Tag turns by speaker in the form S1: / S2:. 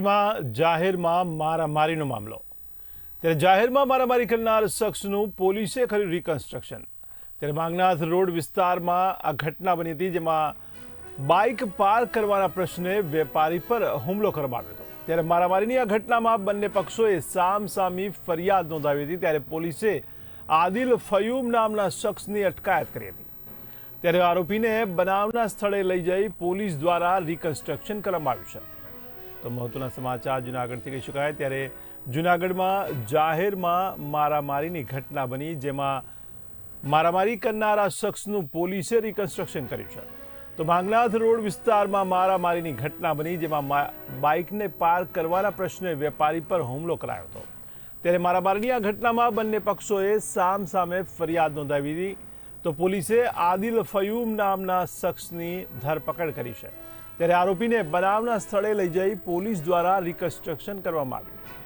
S1: જૂનાગઢમાં જાહેરમાં મારામારીનો મામલો। ત્યારે જાહેરમાં મારામારી કરનાર શખ્સનું પોલીસે કર્યું રિકન્સ્ટ્રક્શન। ત્યારે માંગનાથ રોડ વિસ્તારમાં આ ઘટના બની હતી, જેમાં બાઇક પાર્ક કરવાના પ્રશ્ને વેપારી પર હુમલો કરવામાં આવ્યો હતો। ત્યારે મારામારીની આ ઘટનામાં બંને પક્ષોએ સામસામી ફરિયાદ નોંધાવી હતી। ત્યારે પોલીસે આદિલ ફયુમ નામના શખ્સની અટકાયત કરી હતી। ત્યારે આરોપીને બનાવના સ્થળે લઈ જઈ પોલીસ દ્વારા રિકન્સ્ટ્રક્શન કરવામાં આવ્યું છે। તો મહત્વના સમાચાર જૂનાગઢથી કહી શકાય। ત્યારે જૂનાગઢમાં જાહેરમાં મારામારીની ઘટના બની, જેમાં મારામારી કરનારા શખ્સનું પોલીસે રિકન્સ્ટ્રક્શન કર્યું છે। તો માંગનાથ રોડ વિસ્તારમાં મારામારીની ઘટના બની, જેમાં બાઇકને પાર્ક કરવાના પ્રશ્ને વેપારી પર હુમલો કરાયો હતો। ત્યારે મારામારીની આ ઘટનામાં બંને પક્ષોએ સામસામે ફરિયાદ નોંધાવી હતી। તો પોલીસે આદિલ ફયુમ નામના શખ્સની ધરપકડ કરી છે। ત્યારે આરોપીને બનાવના સ્થળે લઈ જઈ પોલીસ દ્વારા રિકન્સ્ટ્રક્શન કરવામાં આવ્યું।